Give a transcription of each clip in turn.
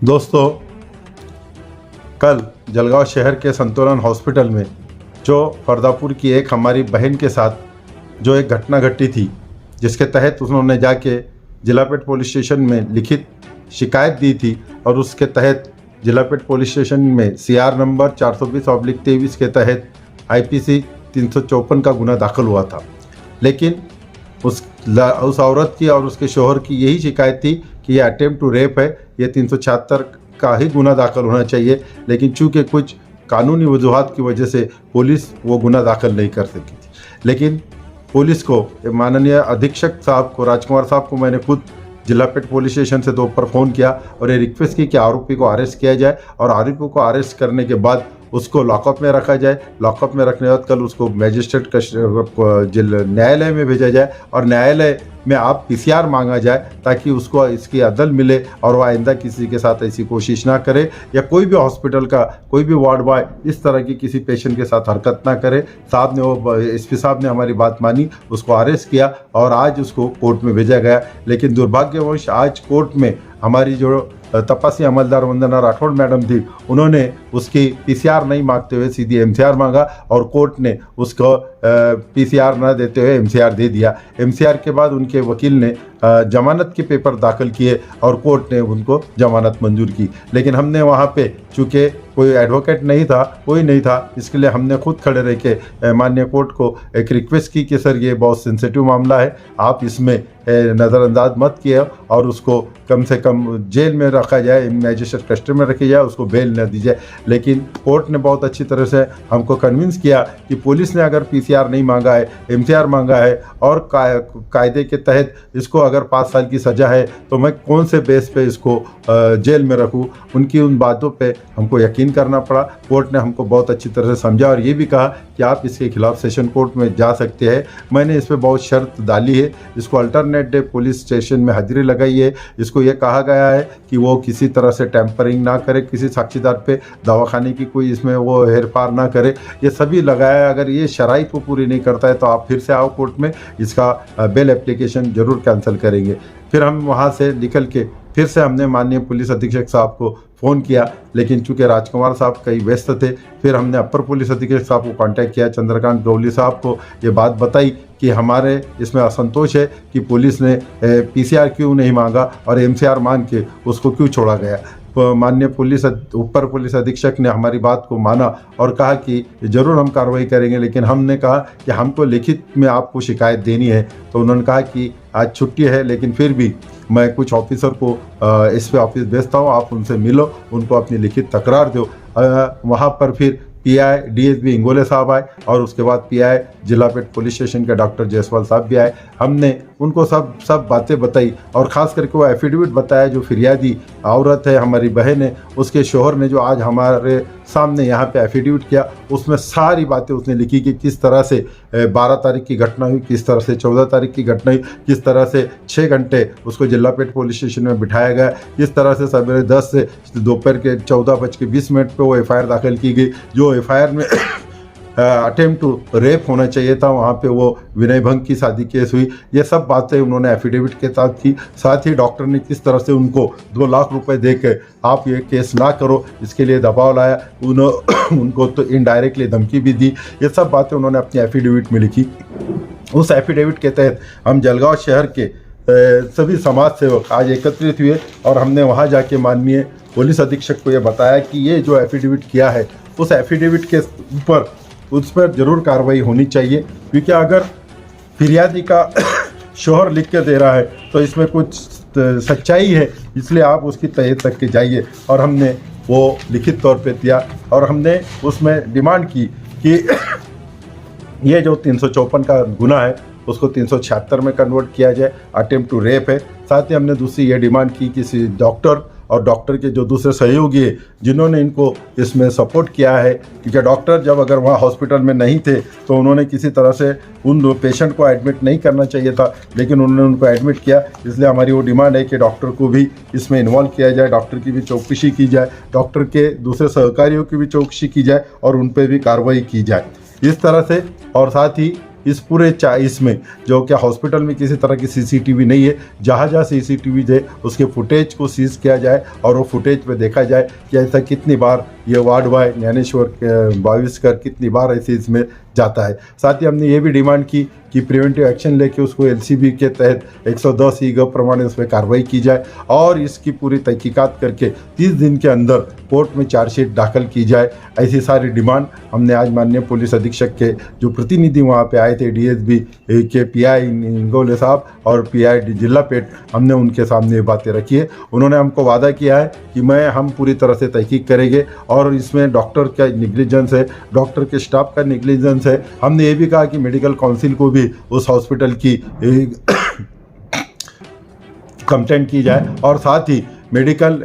दोस्तों, कल जलगांव शहर के संतुलन हॉस्पिटल में जो फरदापुर की एक हमारी बहन के साथ जो एक घटना घटी थी, जिसके तहत उन्होंने जाके जिलापेट पुलिस स्टेशन में लिखित शिकायत दी थी और उसके तहत जिलापेट पुलिस स्टेशन में CR नंबर 420/23 के तहत IPC 354 का गुना दाखिल हुआ था। लेकिन उस औरत की और उसके शोहर की यही शिकायत थी कि यह अटेम्प्ट टू रेप है, ये 376 का ही गुना दाखिल होना चाहिए। लेकिन चूँकि कुछ कानूनी वजूहात की वजह से पुलिस वो गुना दाखिल नहीं कर सकी थी। लेकिन पुलिस को, माननीय अधीक्षक साहब को, राजकुमार साहब को मैंने खुद जिलापेट पुलिस स्टेशन से दोपहर फ़ोन किया और ये रिक्वेस्ट की कि आरोपी को अरेस्ट किया जाए और आरोपी को अरेस्ट करने के बाद उसको लॉकअप में रखा जाए। लॉकअप में रखने के बाद कल उसको मैजिस्ट्रेट न्यायालय में भेजा जाए और न्यायालय में आप PCR मांगा जाए ताकि उसको इसकी अदल मिले और वह आइंदा किसी के साथ ऐसी कोशिश ना करे या कोई भी हॉस्पिटल का कोई भी वार्ड बॉय इस तरह की किसी पेशेंट के साथ हरकत ना करे। साहब ने, वो SP साहब ने हमारी बात मानी, उसको अरेस्ट किया और आज उसको कोर्ट में भेजा गया। लेकिन दुर्भाग्यवश आज कोर्ट में हमारी जो तपासी अमलदार वंदना राठौड़ मैडम थी, उन्होंने उसकी PCR नहीं मांगते हुए सीधी MCR मांगा और कोर्ट ने उसको PCR न देते हुए MCR दे दिया। MCR के बाद उनके वकील ने जमानत के पेपर दाखिल किए और कोर्ट ने उनको जमानत मंजूर की। लेकिन हमने वहाँ पे चूँकि कोई एडवोकेट नहीं था, कोई नहीं था, इसके लिए हमने खुद खड़े रह के माननीय कोर्ट को एक रिक्वेस्ट की कि सर ये बहुत सेंसिटिव मामला है, आप इसमें नज़रअंदाज मत किए और उसको कम से कम जेल में रखा जाए, मैजिस्ट्रेट कस्टडी में रखी जाए, उसको बेल न दी जाए। लेकिन कोर्ट ने बहुत अच्छी तरह से हमको कन्विंस किया कि पुलिस ने अगर PCR नहीं मांगा है, MCR मांगा है और कायदे के तहत इसको अगर 5 साल की सज़ा है तो मैं कौन से बेस पे इसको जेल में रखूं। उनकी उन बातों पे हमको यकीन करना पड़ा। कोर्ट ने हमको बहुत अच्छी तरह से समझा और ये भी कहा कि आप इसके खिलाफ सेशन कोर्ट में जा सकते हैं। मैंने इस पर बहुत शर्त डाली है, इसको अल्टरनेट डे पुलिस स्टेशन में हाजिरी लगाई है। इसको ये कहा गया है कि वो किसी तरह से टेम्परिंग ना करे, किसी साक्षीदार पे दवाखाने की कोई इसमें वो हेरफार ना करे, ये सभी लगाया है। अगर ये शराइत को पूरी नहीं करता है तो आप फिर से आओ कोर्ट में, इसका बेल एप्लीकेशन ज़रूर कैंसिल करेंगे। फिर हम वहाँ से निकल के फिर से हमने माननीय पुलिस अधीक्षक साहब को फ़ोन किया, लेकिन चूँकि राजकुमार साहब कई व्यस्त थे, फिर हमने अपर पुलिस अधीक्षक साहब को कांटेक्ट किया, चंद्रकांत गौली साहब को ये बात बताई कि हमारे इसमें असंतोष है कि पुलिस ने PCR क्यों नहीं मांगा और MCR मांग के उसको क्यों छोड़ा गया। माननीय अपर पुलिस अधीक्षक ने हमारी बात को माना और कहा कि ज़रूर हम कार्रवाई करेंगे, लेकिन हमने कहा कि हमको लिखित में आपको शिकायत देनी है। तो उन्होंने कहा कि आज छुट्टी है, लेकिन फिर भी मैं कुछ ऑफिसर को SP ऑफिस भेजता हूँ, आप उनसे मिलो, उनको अपनी लिखित तकरार दो। वहाँ पर फिर PI DSP इंगोले साहब आए और उसके बाद PI जिलापेट पुलिस स्टेशन के डॉक्टर जायसवाल साहब भी आए। हमने उनको सब बातें बताई और ख़ास करके वो एफिडेविट बताया जो फिरियादी औरत है, हमारी बहन है, उसके शोहर ने जो आज हमारे सामने यहाँ पे एफिडेविट किया, उसमें सारी बातें उसने लिखी कि किस तरह से 12 तारीख की घटना हुई, किस तरह से 14 तारीख की घटना हुई, किस तरह से 6 घंटे उसको जिलापेट पुलिस स्टेशन में बिठाया गया, किस तरह से सवेरे 10 से दोपहर के 14:20 पे वो FIR दाखिल की गई। जो FIR में अटेम्प्ट टू रेप होना चाहिए था, वहाँ पे वो विनय भंग की शादी केस हुई। ये सब बातें उन्होंने एफिडेविट के साथ की। साथ ही डॉक्टर ने किस तरह से उनको 2 लाख रुपए दे के आप ये केस ना करो इसके लिए दबाव लाया, उनको तो इनडायरेक्टली धमकी भी दी। ये सब बातें उन्होंने अपनी एफिडेविट में लिखी। उस एफिडेविट के तहत हम जलगांव शहर के सभी समाज सेवक आज एकत्रित हुए और हमने वहाँ जाके माननीय पुलिस अधीक्षक को ये बताया कि ये जो एफिडेविट किया है उस एफिडेविट के ऊपर उस पर ज़रूर कार्रवाई होनी चाहिए, क्योंकि अगर फिरियादी का शोहर लिख के दे रहा है तो इसमें कुछ सच्चाई है, इसलिए आप उसकी तह तक के जाइए। और हमने वो लिखित तौर पे दिया और हमने उसमें डिमांड की कि ये जो 354 का गुना है उसको 376 में कन्वर्ट किया जाए, अटेम्प्ट टू रेप है। साथ ही हमने दूसरी ये डिमांड की किसी डॉक्टर और डॉक्टर के जो दूसरे सहयोगी हैं जिन्होंने इनको इसमें सपोर्ट किया है, क्योंकि डॉक्टर जब अगर वहाँ हॉस्पिटल में नहीं थे तो उन्होंने किसी तरह से उन पेशेंट को एडमिट नहीं करना चाहिए था, लेकिन उन्होंने उनको एडमिट किया। इसलिए हमारी वो डिमांड है कि डॉक्टर को भी इसमें इन्वॉल्व किया जाए, डॉक्टर की भी चौकसी की जाए, डॉक्टर के दूसरे सहकारियों की भी चौकसी की जाए और उन पर भी कार्रवाई की जाए इस तरह से। और साथ ही इस पूरे इसमें जो कि हॉस्पिटल में किसी तरह की सीसीटीवी नहीं है, जहाँ जहाँ सीसीटीवी है उसके फुटेज को सीज किया जाए और वो फुटेज पे देखा जाए कि ऐसा कितनी बार ये वार्ड बॉय ज्ञानेश्वर बाविस्कर कितनी बार ऐसे इसमें जाता है। साथ ही हमने ये भी डिमांड की कि प्रिवेंटिव एक्शन लेके उसको LCB के तहत 110 ई-गव प्रमाणे उस पर कार्रवाई की जाए और इसकी पूरी तहकीकात करके 30 दिन के अंदर कोर्ट में चार्जशीट दाखिल की जाए। ऐसी सारी डिमांड हमने आज माननीय पुलिस अधीक्षक के जो प्रतिनिधि वहाँ पे आए थे, DSB के PI इंगोले साहब और PI जिला पेट, हमने उनके सामने ये बातें रखी है। उन्होंने हमको वादा किया है कि हम पूरी तरह से तहकीक करेंगे और इसमें डॉक्टर का निगलिजेंस है, डॉक्टर के स्टाफ का निगलिजेंस है। हमने ये भी कहा कि मेडिकल काउंसिल को भी उस हॉस्पिटल की कंप्लेंट की जाए और साथ ही मेडिकल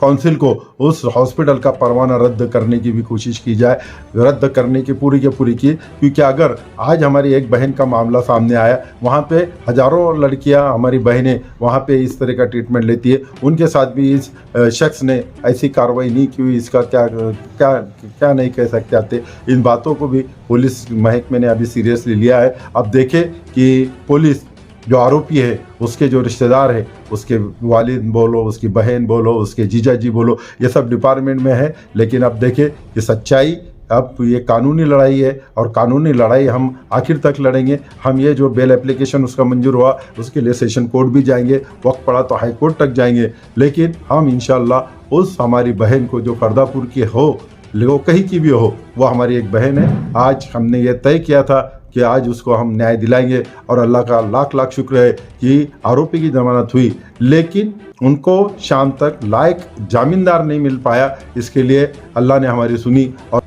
काउंसिल को उस हॉस्पिटल का परवाना रद्द करने की भी कोशिश की जाए, रद्द करने की पूरी की, क्योंकि अगर आज हमारी एक बहन का मामला सामने आया, वहाँ पे हज़ारों लड़कियाँ हमारी बहनें वहाँ पे इस तरह का ट्रीटमेंट लेती है, उनके साथ भी इस शख्स ने ऐसी कार्रवाई नहीं की हुई, इसका क्या नहीं कह सकते आते। इन बातों को भी पुलिस महकमे ने अभी सीरियसली लिया है। अब देखें कि पुलिस जो आरोपी है उसके जो रिश्तेदार है, उसके वालिद बोलो, उसकी बहन बोलो, उसके जीजा जी बोलो, ये सब डिपार्टमेंट में है। लेकिन अब देखें कि सच्चाई, अब ये कानूनी लड़ाई है और कानूनी लड़ाई हम आखिर तक लड़ेंगे। हम ये जो बेल एप्लीकेशन उसका मंजूर हुआ उसके लिए सेशन कोर्ट भी जाएंगे, वक्त पड़ा तो हाई कोर्ट तक जाएंगे, लेकिन हम इंशाल्लाह उस हमारी बहन को जो फरदापुर की हो, वो कहीं की भी हो, वो हमारी एक बहन है। आज हमने ये तय किया था कि आज उसको हम न्याय दिलाएंगे और अल्लाह का लाख लाख शुक्र है कि आरोपी की जमानत हुई, लेकिन उनको शाम तक लायक जामीनदार नहीं मिल पाया। इसके लिए अल्लाह ने हमारी सुनी और